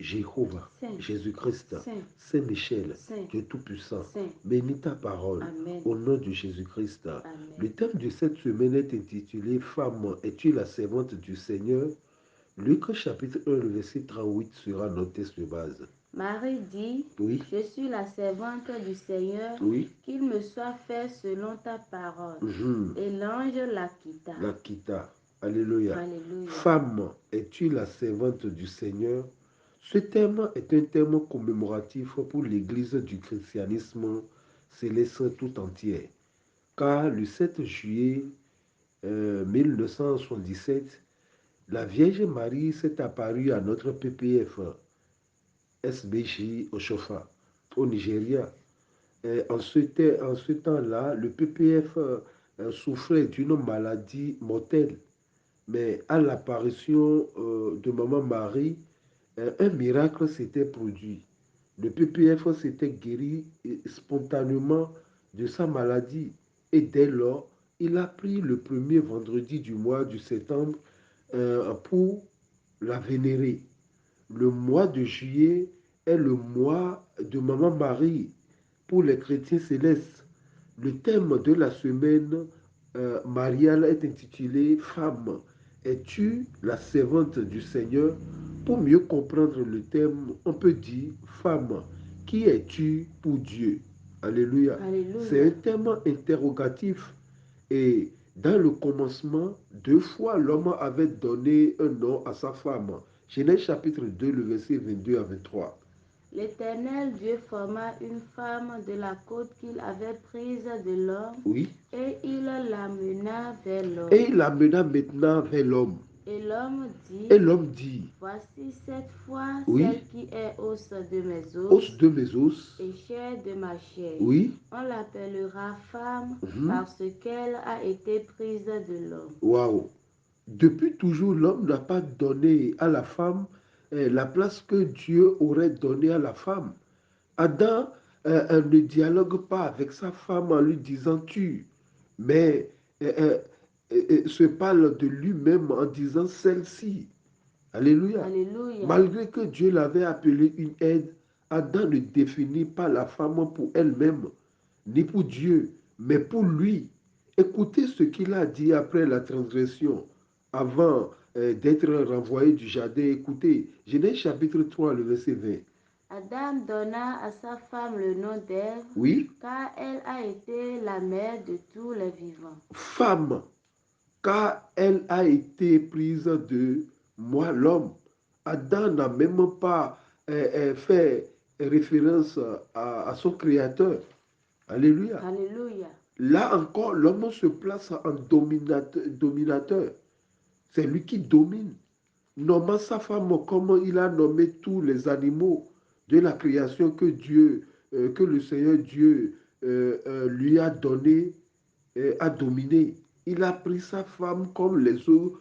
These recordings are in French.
Jéhovah, Saint, Jésus-Christ, Saint, Saint-Michel, Saint, Dieu Tout-Puissant, Saint. bénis ta parole Amen. au nom de Jésus-Christ. Amen. Le thème de cette semaine est intitulé « Femme, es-tu la servante du Seigneur ?» Luc chapitre 1, le verset 38 sera notre texte de base. Marie dit, Oui. Je suis la servante du Seigneur, Oui. qu'il me soit fait selon ta parole. Et l'ange la quitta. La quitta. Alléluia. Alléluia. Femme, es-tu la servante du Seigneur? Ce thème est un thème commémoratif pour l'Église du christianisme céleste tout entière. Car le 7 juillet 1977, la Vierge Marie s'est apparue à notre PPF SBJ au Chofa, au Nigeria. En ce temps-là, le PPF souffrait d'une maladie mortelle. Mais à l'apparition de Maman Marie, un miracle s'était produit. Le PPF s'était guéri spontanément de sa maladie. Et dès lors, il a pris le premier vendredi du mois de septembre pour la vénérer. Le mois de juillet est le mois de Maman Marie pour les chrétiens célestes. Le thème de la semaine mariale est intitulé « Femme, es-tu la servante du Seigneur ?» Pour mieux comprendre le thème, on peut dire « Femme, qui es-tu pour Dieu ?» Alléluia. Alléluia. C'est un thème interrogatif. Et dans le commencement, 2 fois l'homme avait donné un nom à sa femme. Genèse chapitre 2, le verset 22 à 23. L'Éternel Dieu forma une femme de la côte qu'il avait prise de l'homme. Oui. Et il l'amena vers l'homme. Et il l'amena maintenant vers l'homme. Et l'homme dit, Voici cette fois oui, celle qui est os de mes os de mes os, et chair de ma chair. Oui. On l'appellera femme parce qu'elle a été prise de l'homme. Waouh! Depuis toujours, l'homme n'a pas donné à la femme la place que Dieu aurait donnée à la femme. Adam ne dialogue pas avec sa femme en lui disant tu, mais se parle de lui-même en disant celle-ci. Alléluia. Alléluia. Malgré que Dieu l'avait appelée une aide, Adam ne définit pas la femme pour elle-même, ni pour Dieu, mais pour lui. Écoutez ce qu'il a dit après la transgression, avant d'être renvoyé du jardin. Écoutez, Genèse chapitre 3, le verset 20. Adam donna à sa femme le nom d'Ève, Oui. Car elle a été la mère de tous les vivants. Femme, car elle a été prise de moi, l'homme. Adam n'a même pas fait référence à son créateur. Alléluia. Alléluia. Là encore, l'homme se place en dominateur. C'est lui qui domine. Nommant sa femme comme il a nommé tous les animaux de la création que Dieu, que le Seigneur Dieu lui a donné à dominer. Il a pris sa femme comme les autres,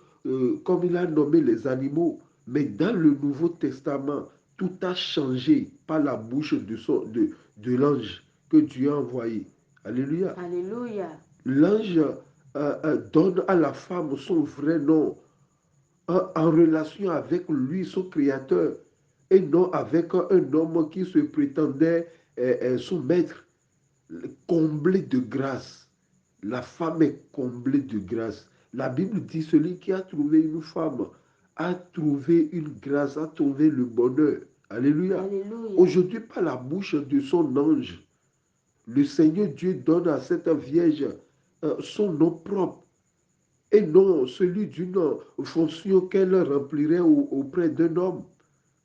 comme il a nommé les animaux. Mais dans le Nouveau Testament, tout a changé par la bouche de l'ange que Dieu a envoyé. Alléluia. Alléluia. L'ange donne à la femme son vrai nom en relation avec lui, son créateur, et non avec un homme qui se prétendait son maître, comblé de grâce. La femme est comblée de grâce. La Bible dit, celui qui a trouvé une femme a trouvé une grâce, a trouvé le bonheur. Alléluia. Alléluia. Aujourd'hui, par la bouche de son ange, le Seigneur Dieu donne à cette vierge son nom propre et non celui d'une fonction qu'elle remplirait auprès d'un homme,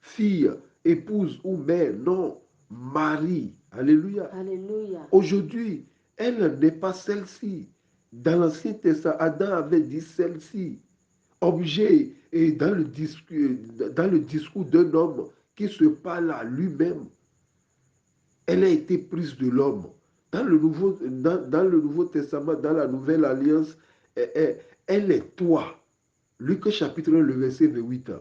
fille, épouse ou mère. Non, Marie. Alléluia. Alléluia. Aujourd'hui, elle n'est pas celle-ci. Dans l'Ancien Testament, Adam avait dit celle-ci. Objet et dans le discours d'un homme qui se parle à lui-même. Elle a été prise de l'homme. Dans le Nouveau Testament, dans la Nouvelle Alliance, elle est toi. Luc chapitre 1, le verset 28.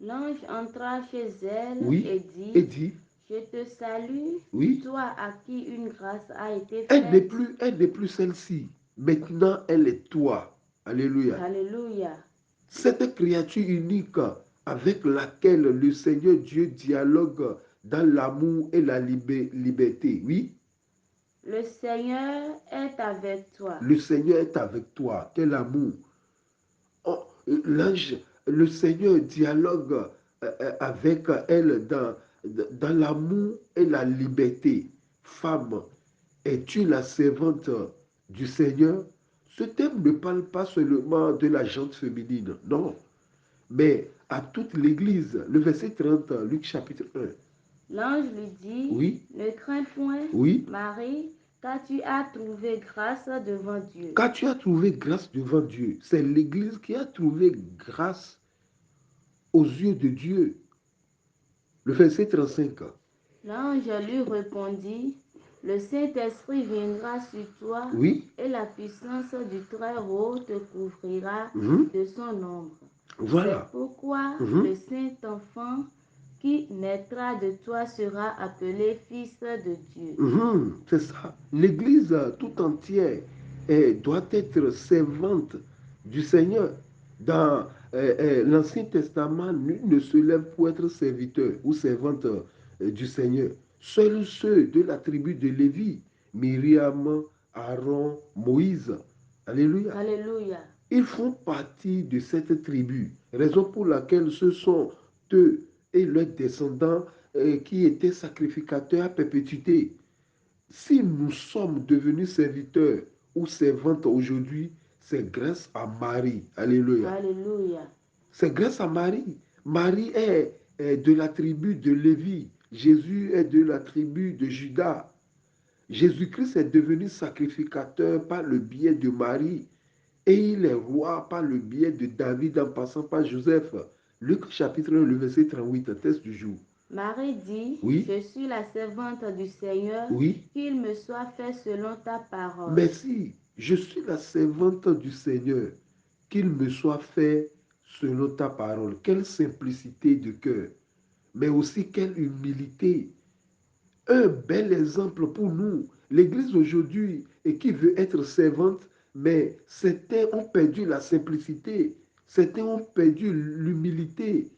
L'ange entra chez elle Oui, et dit, dit, Je te salue, oui, toi à qui une grâce a été elle n'est faite. plus celle-ci. Maintenant, elle est toi. Alléluia. Alléluia. Cette créature unique avec laquelle le Seigneur Dieu dialogue dans l'amour et la liberté. Oui, Le Seigneur est avec toi. le Seigneur est avec toi. Quel amour. Oh, l'ange, le Seigneur dialogue avec elle dans l'amour et la liberté. Femme, es-tu la servante du Seigneur? Ce thème ne parle pas seulement de la gente féminine, non, mais à toute l'Église. Le verset 30, Luc chapitre 1. L'ange lui dit, Oui, ne crains point, oui, Marie, car tu as trouvé grâce devant Dieu. car tu as trouvé grâce devant Dieu. C'est l'Église qui a trouvé grâce aux yeux de Dieu. Le verset 35. L'ange lui répondit, le Saint-Esprit viendra sur toi Oui, et la puissance du Très-Haut te couvrira mhm, de son ombre. C'est voilà. pourquoi Mhm, le Saint-Enfant qui naîtra de toi sera appelé Fils de Dieu. mhm, c'est ça. L'Église tout entière doit être servante du Seigneur. Dans l'Ancien Testament, nul ne se lève pour être serviteur ou servante du Seigneur. Seuls ceux de la tribu de Lévi, Myriam, Aaron, Moïse, alléluia, Alléluia. ils font partie de cette tribu, raison pour laquelle ce sont eux et leurs descendants qui étaient sacrificateurs à perpétuité. Si nous sommes devenus serviteurs ou servantes aujourd'hui, c'est grâce à Marie. Alléluia. Alléluia. C'est grâce à Marie. Marie est de la tribu de Lévi. Jésus est de la tribu de Judas. Jésus-Christ est devenu sacrificateur par le biais de Marie. Et il est roi par le biais de David en passant par Joseph. Luc chapitre 1, le verset 38, test du jour. Marie dit, Oui, je suis la servante du Seigneur, oui, qu'il me soit fait selon ta parole. merci. Je suis la servante du Seigneur. Qu'il me soit fait selon ta parole. Quelle simplicité de cœur, mais aussi quelle humilité. Un bel exemple pour nous. L'Église aujourd'hui, et qui veut être servante, mais certains ont perdu la simplicité, certains ont perdu l'humilité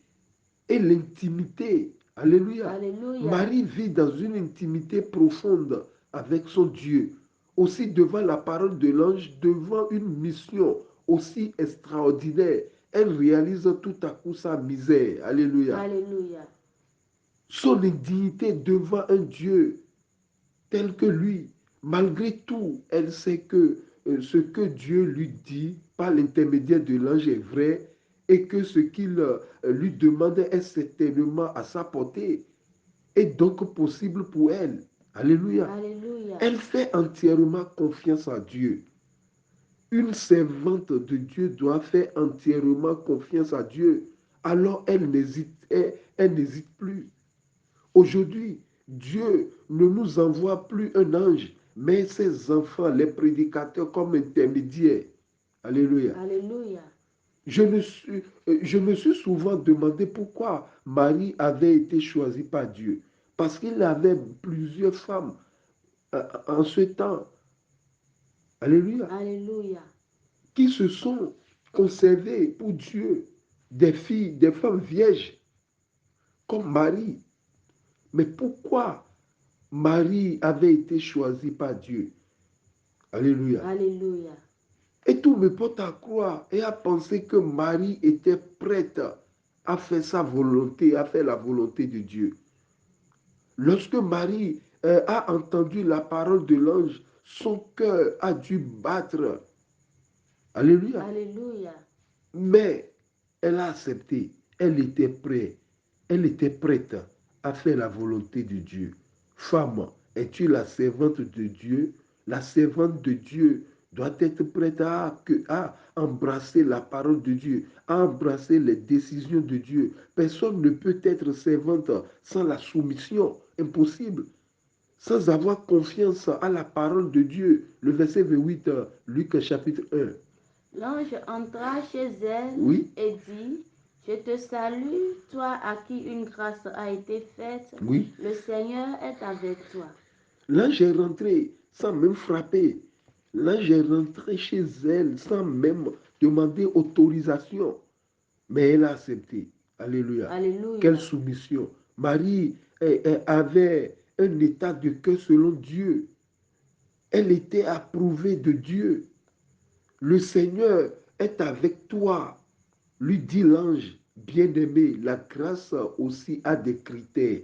et l'intimité. Alléluia. Alléluia. Marie vit dans une intimité profonde avec son Dieu. Aussi devant la parole de l'ange, devant une mission aussi extraordinaire, elle réalise tout à coup sa misère. Alléluia. Alléluia. Son indignité devant un Dieu tel que lui. Malgré tout, elle sait que ce que Dieu lui dit par l'intermédiaire de l'ange est vrai et que ce qu'il lui demande est certainement à sa portée et donc possible pour elle. Alléluia. Alléluia. Elle fait entièrement confiance à Dieu. Une servante de Dieu doit faire entièrement confiance à Dieu. Alors elle n'hésite plus. Aujourd'hui, Dieu ne nous envoie plus un ange, mais ses enfants, les prédicateurs comme intermédiaires. Alléluia. Alléluia. Je me suis souvent demandé pourquoi Marie avait été choisie par Dieu. Parce qu'il avait plusieurs femmes en ce temps. Alléluia. Alléluia. Qui se sont conservées pour Dieu. Des filles, des femmes vierges, comme Marie. Mais pourquoi Marie avait été choisie par Dieu? Alléluia. Alléluia. Et tout me porte à croire et à penser que Marie était prête à faire sa volonté, à faire la volonté de Dieu. Lorsque Marie a entendu la parole de l'ange, son cœur a dû battre. Alléluia. Alléluia. Mais elle a accepté. Elle était prête. Elle était prête à faire la volonté de Dieu. Femme, es-tu la servante de Dieu? La servante de Dieu doit être prête à embrasser la parole de Dieu, à embrasser les décisions de Dieu. Personne ne peut être servante sans la soumission. Impossible. Sans avoir confiance à la parole de Dieu. Le verset 28, Luc chapitre 1. L'ange entra chez elle Oui, et dit, je te salue, toi à qui une grâce a été faite. oui. Le Seigneur est avec toi. L'ange est rentré sans même frapper. L'ange est rentré chez elle sans même demander autorisation. Mais elle a accepté. Alléluia. Alléluia. Quelle soumission. Marie avait un état de cœur selon Dieu. Elle était approuvée de Dieu. Le Seigneur est avec toi, lui dit l'ange bien-aimé. La grâce aussi a des critères.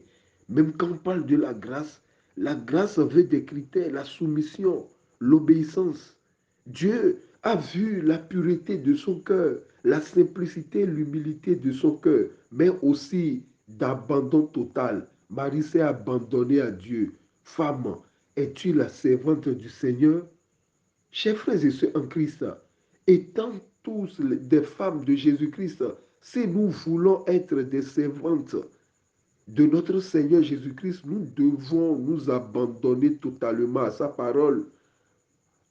Même quand on parle de la grâce veut des critères, la soumission, l'obéissance. Dieu a vu la pureté de son cœur, la simplicité, l'humilité de son cœur, mais aussi d'abandon total. Marie s'est abandonnée à Dieu. Femme, es-tu la servante du Seigneur? Chers frères et sœurs en Christ, étant tous des femmes de Jésus-Christ, si nous voulons être des servantes de notre Seigneur Jésus-Christ, nous devons nous abandonner totalement à sa parole,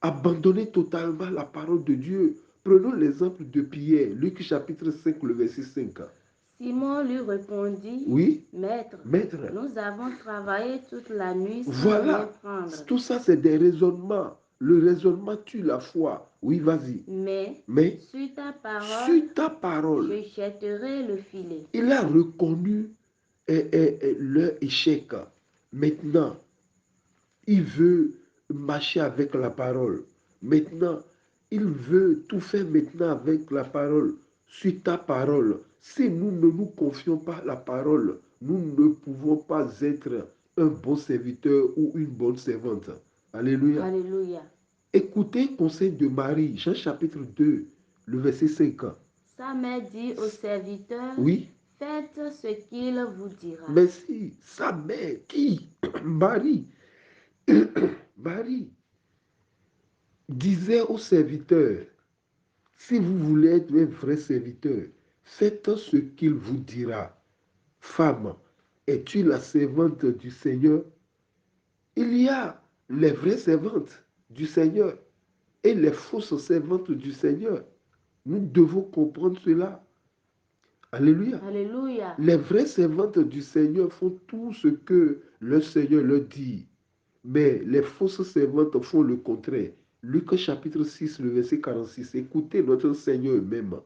abandonner totalement la parole de Dieu. Prenons l'exemple de Pierre, Luc chapitre 5, le verset 5. Simon lui répondit, Oui, Maître, maître, nous avons travaillé toute la nuit sans rien voilà, prendre. tout ça c'est des raisonnements. Le raisonnement tue la foi. Oui, vas-y. Mais sur ta parole, je jetterai le filet. Il a reconnu leur échec. Maintenant, il veut marcher avec la parole. Maintenant, il veut tout faire maintenant avec la parole. Sur ta parole. Si nous ne nous confions pas à la parole, nous ne pouvons pas être un bon serviteur ou une bonne servante. Alléluia. Alléluia. Écoutez le conseil de Marie, Jean chapitre 2, le verset 5. Sa mère dit au serviteur, Oui. Faites ce qu'il vous dira. Merci. Sa mère, qui? Marie. Marie disait au serviteur, si vous voulez être un vrai serviteur, faites ce qu'il vous dira. Femme, es-tu la servante du Seigneur? Il y a les vraies servantes du Seigneur et les fausses servantes du Seigneur. Nous devons comprendre cela. Alléluia. Alléluia. Les vraies servantes du Seigneur font tout ce que le Seigneur leur dit. Mais les fausses servantes font le contraire. Luc chapitre 6, le verset 46. Écoutez notre Seigneur même.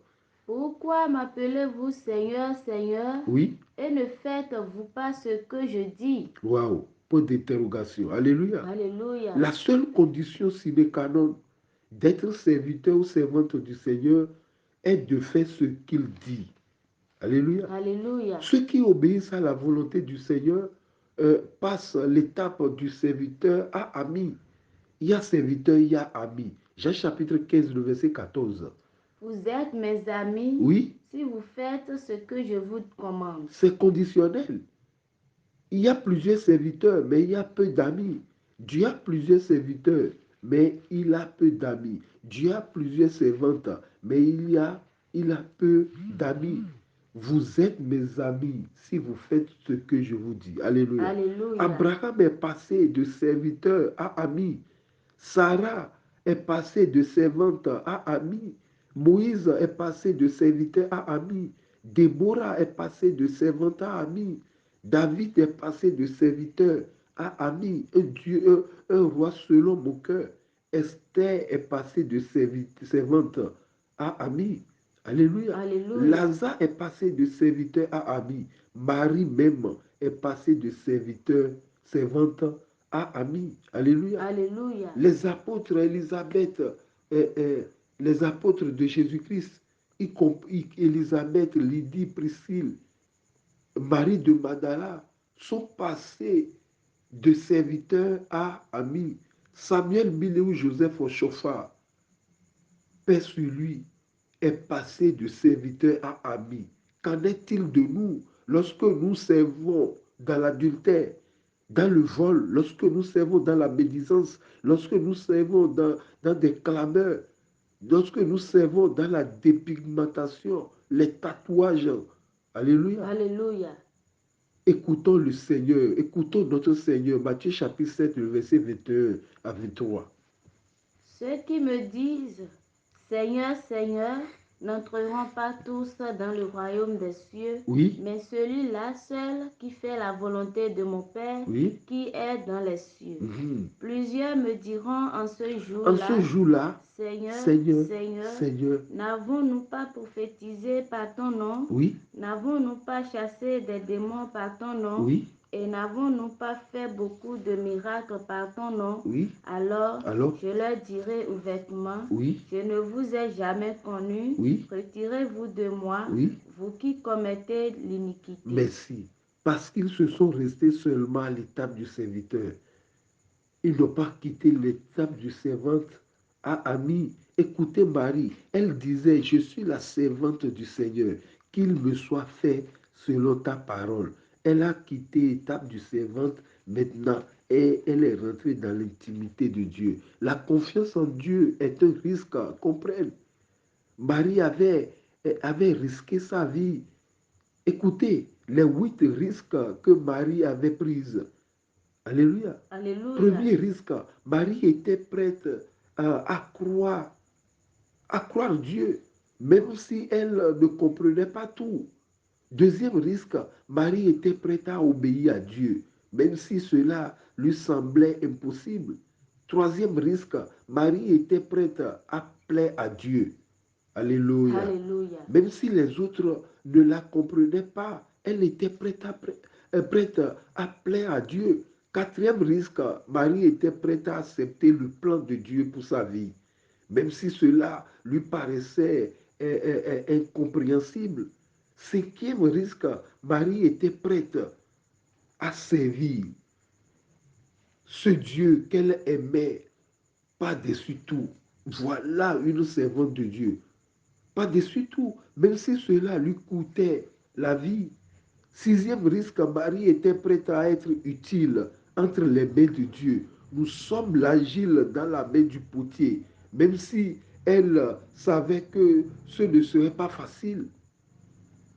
Pourquoi m'appelez-vous Seigneur, Seigneur? Oui. Et ne faites-vous pas ce que je dis? Waouh. Point d'interrogation. Alléluia. Alléluia. La seule condition sine qua non d'être serviteur ou servante du Seigneur est de faire ce qu'il dit. Alléluia. Alléluia. Ceux qui obéissent à la volonté du Seigneur passent l'étape du serviteur à ami. Il y a serviteur, il y a ami. Jean chapitre 15, le verset 14. Vous êtes mes amis, oui, si vous faites ce que je vous commande. C'est conditionnel. Il y a plusieurs serviteurs, mais il y a peu d'amis. Dieu a plusieurs serviteurs, mais il a peu d'amis. Dieu a plusieurs servantes, mais il a peu d'amis. Vous êtes mes amis si vous faites ce que je vous dis. Alléluia. Alléluia. Abraham est passé de serviteur à ami. Sarah est passée de servante à ami. Moïse est passé de serviteur à ami. Déborah est passée de servante à ami. David est passé de serviteur à ami. Un roi selon mon cœur. Esther est passée de servante à ami. Alléluia. Alléluia. Lazare est passé de serviteur à ami. Marie même est passée de servante à ami. Alléluia. Alléluia. Les apôtres Élisabeth, les apôtres de Jésus-Christ, y compris Élisabeth, Lydie, Priscille, Marie de Magdala, sont passés de serviteurs à amis. Samuel Miléou Joseph Ochofa, paix sur lui, est passé de serviteur à ami. Qu'en est-il de nous lorsque nous servons dans l'adultère, dans le vol, lorsque nous servons dans la médisance, lorsque nous servons dans des clameurs, lorsque nous servons dans la dépigmentation, les tatouages? Alléluia. Alléluia. Écoutons le Seigneur, écoutons notre Seigneur. Matthieu chapitre 7, le verset 21 à 23. Ceux qui me disent, Seigneur, Seigneur, n'entreront pas tous dans le royaume des cieux, Oui. mais celui-là seul qui fait la volonté de mon Père Oui. qui est dans les cieux. Mhm. Plusieurs me diront en ce En ce jour-là, jour-là, Seigneur, Seigneur, Seigneur, Seigneur, n'avons-nous pas prophétisé par ton nom? oui, N'avons-nous pas chassé des démons par ton nom? oui, Et n'avons-nous pas fait beaucoup de miracles par ton nom? oui, Alors, alors, je leur dirai ouvertement, oui, je ne vous ai jamais connu. oui, Retirez-vous de moi, oui, vous qui commettez l'iniquité. merci. Parce qu'ils se sont restés seulement à l'étape du serviteur. Ils n'ont pas quitté l'étape du servante. Ah, ami, écoutez Marie, elle disait, je suis la servante du Seigneur, qu'il me soit fait selon ta parole. Elle a quitté l'étape du servante maintenant et elle est rentrée dans l'intimité de Dieu. La confiance en Dieu est un risque, comprenne. Marie avait risqué sa vie. Écoutez, les 8 risques que Marie avait pris. Alléluia. Alléluia. Premier risque, Marie était prête à croire Dieu, même si elle ne comprenait pas tout. Deuxième risque, Marie était prête à obéir à Dieu, même si cela lui semblait impossible. Troisième risque, Marie était prête à plaire à Dieu. Alléluia. Alléluia. Même si les autres ne la comprenaient pas, elle était prête à plaire à Dieu. Quatrième risque, Marie était prête à accepter le plan de Dieu pour sa vie, même si cela lui paraissait incompréhensible. Cinquième risque, Marie était prête à servir ce Dieu qu'elle aimait par-dessus tout. Voilà une servante de Dieu. Par-dessus tout, même si cela lui coûtait la vie. Sixième risque, Marie était prête à être utile entre les mains de Dieu. Nous sommes l'agile dans la main du potier, même si elle savait que ce ne serait pas facile.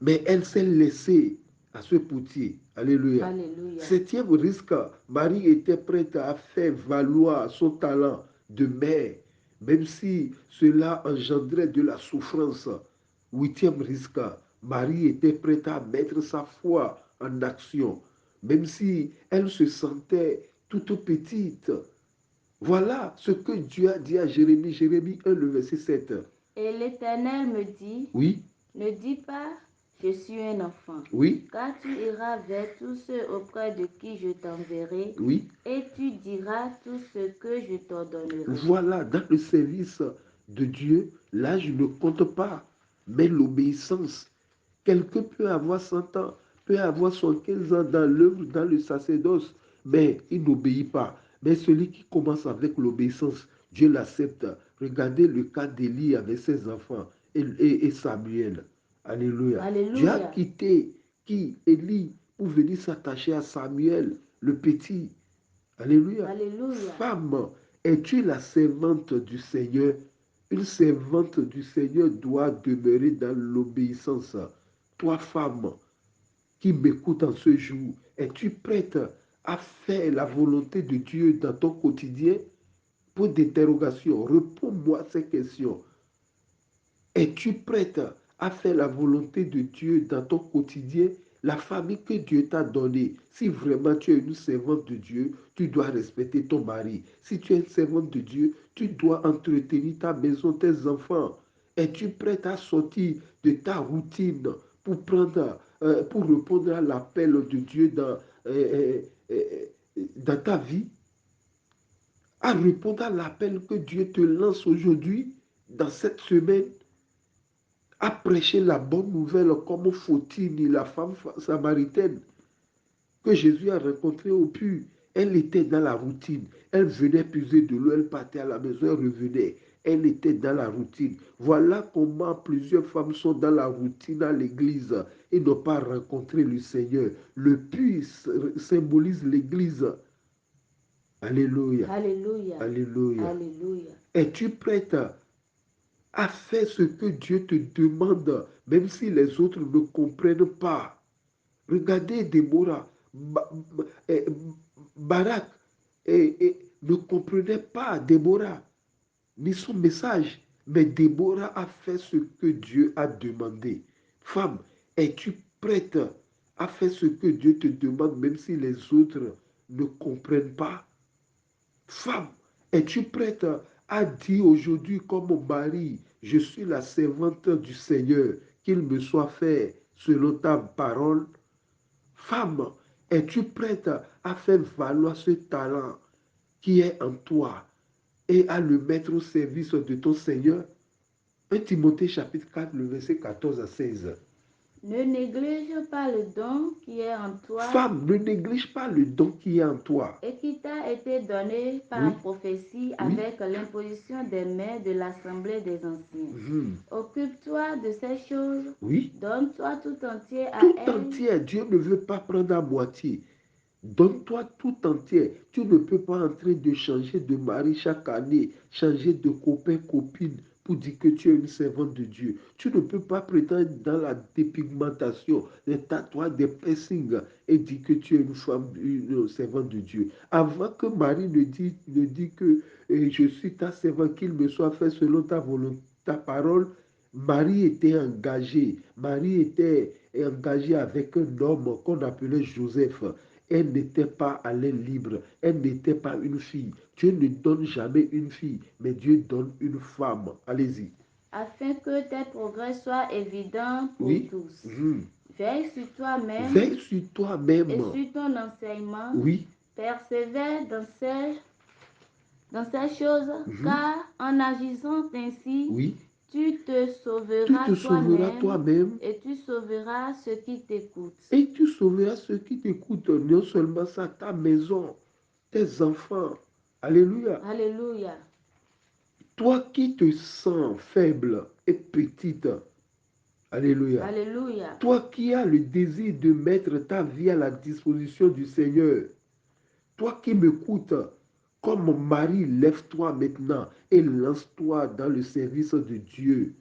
Mais elle s'est laissée à ce potier. Alléluia. Alléluia. Septième risque, Marie était prête à faire valoir son talent de mère, même si cela engendrait de la souffrance. Huitième risque, Marie était prête à mettre sa foi en action, même si elle se sentait toute petite. Voilà ce que Dieu a dit à Jérémie, Jérémie 1, le verset 7. Et l'Éternel me dit, Oui, ne dis pas, je suis un enfant, oui, car tu iras vers tous ceux auprès de qui je t'enverrai, oui. et tu diras tout ce que je t'ordonnerai. Voilà, dans le service de Dieu, l'âge ne compte pas, mais l'obéissance. Quelqu'un peut avoir 100 ans, peut avoir 75 ans dans l'œuvre, dans le sacerdoce, mais il n'obéit pas. Mais celui qui commence avec l'obéissance, Dieu l'accepte. Regardez le cas d'Élie avec ses enfants et Samuel. Alléluia. Dieu a Alléluia. quitté qui Élie pour venir s'attacher à Samuel, le petit. Alléluia. Alléluia. Femme, es-tu la servante du Seigneur? Une servante du Seigneur doit demeurer dans l'obéissance. Toi, femme, qui m'écoute en ce jour, es-tu prête à faire la volonté de Dieu dans ton quotidien? Pour d'interrogation, réponds-moi à ces questions. Es-tu prête à faire la volonté de Dieu dans ton quotidien? La famille que Dieu t'a donnée, si vraiment tu es une servante de Dieu, tu dois respecter ton mari. Si tu es une servante de Dieu, tu dois entretenir ta maison, tes enfants. Es-tu prête à sortir de ta routine pour répondre à l'appel de Dieu dans ta vie? À répondre à l'appel que Dieu te lance aujourd'hui, dans cette semaine? A prêché la bonne nouvelle comme Fautine, la femme samaritaine que Jésus a rencontrée au puits. Elle était dans la routine. Elle venait puiser de l'eau, elle partait à la maison, elle revenait. Elle était dans la routine. Voilà comment plusieurs femmes sont dans la routine à l'église et n'ont pas rencontré le Seigneur. Le puits symbolise l'église. Alléluia. Alléluia. Alléluia. Alléluia. Es-tu prête à faire ce que Dieu te demande, même si les autres ne comprennent pas? Regardez Déborah, Barak ne comprenait pas Déborah, ni son message. Mais Déborah a fait ce que Dieu a demandé. Femme, es-tu prête à faire ce que Dieu te demande, même si les autres ne comprennent pas? Femme, es-tu prête à dire aujourd'hui comme mon mari, je suis la servante du Seigneur, qu'il me soit fait selon ta parole? Femme, es-tu prête à faire valoir ce talent qui est en toi et à le mettre au service de ton Seigneur? 1 Timothée chapitre 4, le verset 14 à 16. Ne néglige pas le don qui est en toi Femme, ne néglige pas le don qui est en toi. et qui t'a été donné par Oui. prophétie Oui. avec l'imposition des mains de l'Assemblée des anciens. Occupe-toi de ces choses. Oui. Donne-toi tout entier à Tout elle. entier. Dieu ne veut pas prendre à moitié. Donne-toi tout entier. Tu ne peux pas en train de changer de mari chaque année, changer de copain, copine pour dire que tu es une servante de Dieu. Tu ne peux pas prétendre dans la dépigmentation, des tatouages, des piercings et dire que tu es une femme, une servante de Dieu. Avant que Marie ne dise que je suis ta servante, qu'il me soit fait selon ta volonté, ta parole, Marie était engagée. Marie était engagée avec un homme qu'on appelait Joseph. Elle n'était pas à l'aile libre. Elle n'était pas une fille. Dieu ne donne jamais une fille, mais Dieu donne une femme. Allez-y. Afin que tes progrès soient évidents pour Oui. tous. Veille sur toi-même. Veille sur toi-même. Et sur ton enseignement. Oui. Persévère dans ces choses, car en agissant ainsi, Oui. tu te sauveras toi-même et tu sauveras ceux qui t'écoutent. Et tu sauveras ceux qui t'écoutent, non seulement ça, ta maison, tes enfants. Alléluia. Alléluia. Toi qui te sens faible et petite. Alléluia. Alléluia. Toi qui as le désir de mettre ta vie à la disposition du Seigneur. Toi qui m'écoutes, comme mon mari, lève-toi maintenant et lance-toi dans le service de Dieu.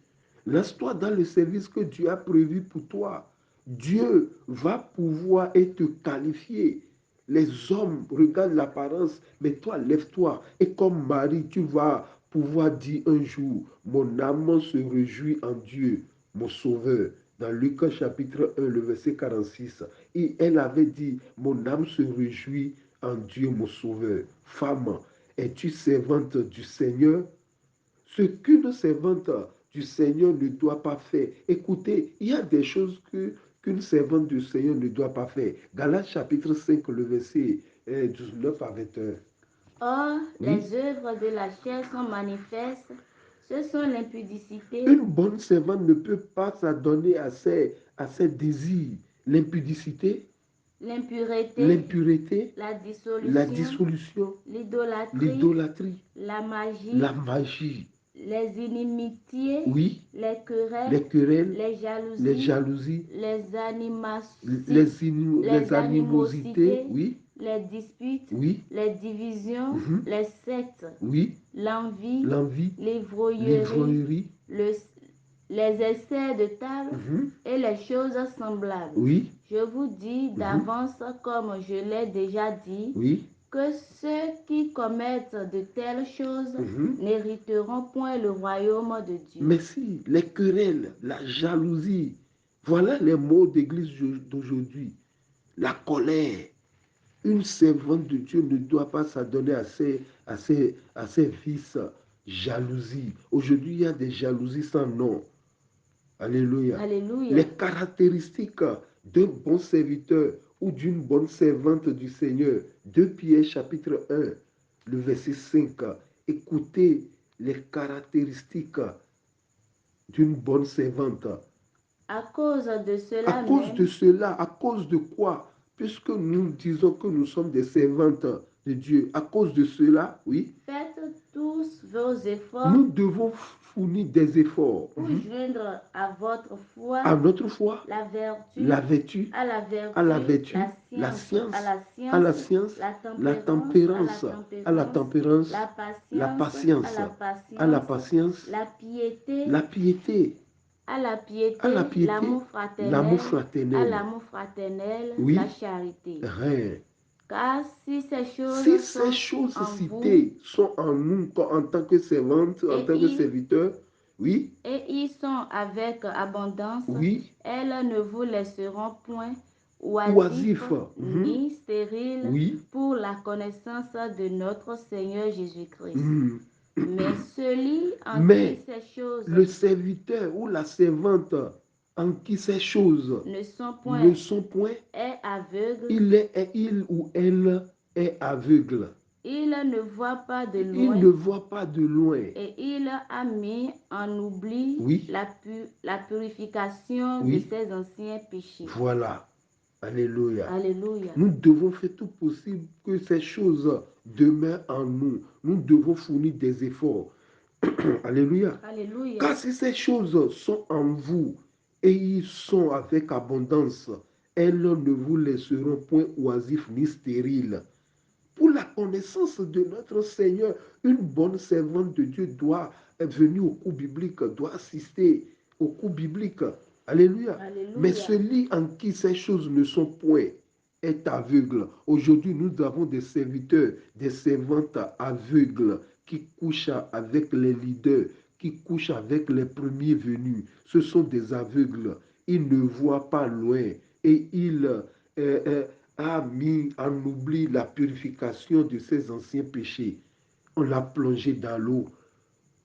Lance-toi dans le service que Dieu a prévu pour toi. Dieu va pouvoir être qualifié. Les hommes regardent l'apparence, mais toi, lève-toi. Et comme Marie, tu vas pouvoir dire un jour, mon âme se réjouit en Dieu, mon sauveur. Dans Luc chapitre 1, le verset 46. Et elle avait dit, mon âme se réjouit en Dieu, mon sauveur. Femme, es-tu servante du Seigneur? Ce qu'une servante du Seigneur ne doit pas faire. Écoutez, il y a des choses qu'une servante du Seigneur ne doit pas faire. Galates chapitre 5, le verset 19 à 21. Or, les œuvres de la chair sont manifestes. Ce sont l'impudicité. Une bonne servante ne peut pas s'adonner à ses désirs. L'impudicité, l'impureté, la dissolution, l'idolâtrie, la magie, les inimitiés, oui, les les querelles, querelles, les jalousies, les animosités, oui, les disputes, oui, les divisions, les sectes, oui, l'envie, les l'ivrognerie, les essais de table et les choses semblables. Oui. Je vous dis d'avance, comme je l'ai déjà dit, que ceux qui commettent de telles choses n'hériteront point le royaume de Dieu. Mais si, les querelles, la jalousie, voilà les mots d'église d'aujourd'hui. La colère. Une servante de Dieu ne doit pas s'adonner à ces vices, jalousie. Aujourd'hui, il y a des jalousies sans nom. Alléluia. Alléluia. Les caractéristiques d'un bon serviteur ou d'une bonne servante du Seigneur. 2 Pierre chapitre 1, le verset 5. Écoutez les caractéristiques d'une bonne servante. À cause de cela à cause de quoi? Puisque nous disons que nous sommes des servantes de Dieu, à cause de cela, oui. Faites tous vos efforts. Nous devons fournir des efforts. Pour joindre à votre foi, à notre foi, la vertu, à la vertu, la science, la tempérance, la patience, la piété, l'amour fraternel, oui. la charité. Car si ces Si choses ces choses citées sont en nous en tant que servantes, en tant que serviteurs, Oui. Et ils sont avec abondance. Oui. Elles ne vous laisseront point oisifs ni stériles pour la connaissance de notre Seigneur Jésus-Christ. Mais celui en qui ces choses, le serviteur ou la servante en qui ces choses ne sont point est aveugle, il ou elle est aveugle. Il ne voit pas de loin. Il ne voit pas de loin. Et il a mis en oubli la purification de ses anciens péchés. Voilà. Alléluia. Alléluia. Nous devons faire tout possible que ces choses demeurent en nous. Nous devons fournir des efforts. Alléluia. Alléluia. Car si ces choses sont en vous et ils sont avec abondance, elles ne vous laisseront point oisifs ni stériles. Pour la connaissance de notre Seigneur, une bonne servante de Dieu doit venir au cours biblique, doit assister au cours biblique. Alléluia. Alléluia. Mais celui en qui ces choses ne sont point est aveugle. Aujourd'hui, nous avons des serviteurs, des servantes aveugles qui couchent avec les leaders, qui couchent avec les premiers venus. Ce sont des aveugles. Ils ne voient pas loin et ils a mis en oubli la purification de ses anciens péchés. On l'a plongé dans l'eau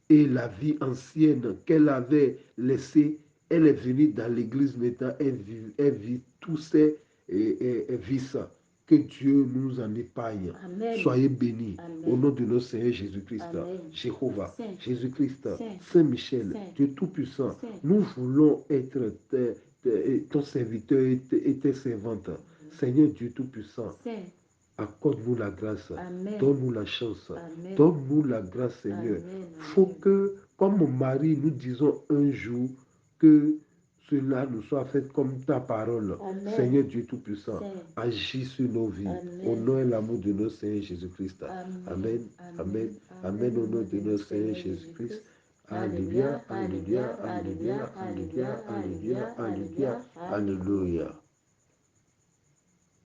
et la vie ancienne qu'elle avait laissée, elle est venue dans l'église maintenant, elle vit tous ces vices. Que Dieu nous en épargne. Amen. Soyez bénis. Amen. Au nom de notre Seigneur Jésus-Christ, Jéhovah, Jésus-Christ, Saint-Michel, Dieu Tout-Puissant, nous voulons être ton serviteur et tes servantes. Seigneur Dieu Tout-Puissant, accorde-nous la grâce, donne-nous la chance, donne-nous la grâce, Seigneur. Il faut que, comme Marie, nous disons un jour que cela nous soit fait comme ta parole. Amen. Seigneur Dieu Tout-Puissant, agis sur nos vies. Amen. Au nom et l'amour de notre Seigneur Jésus-Christ. Amen. Amen. Amen. Au nom de notre Seigneur Jésus-Christ. Alléluia, alléluia, alléluia, alléluia, alléluia, alléluia, alléluia.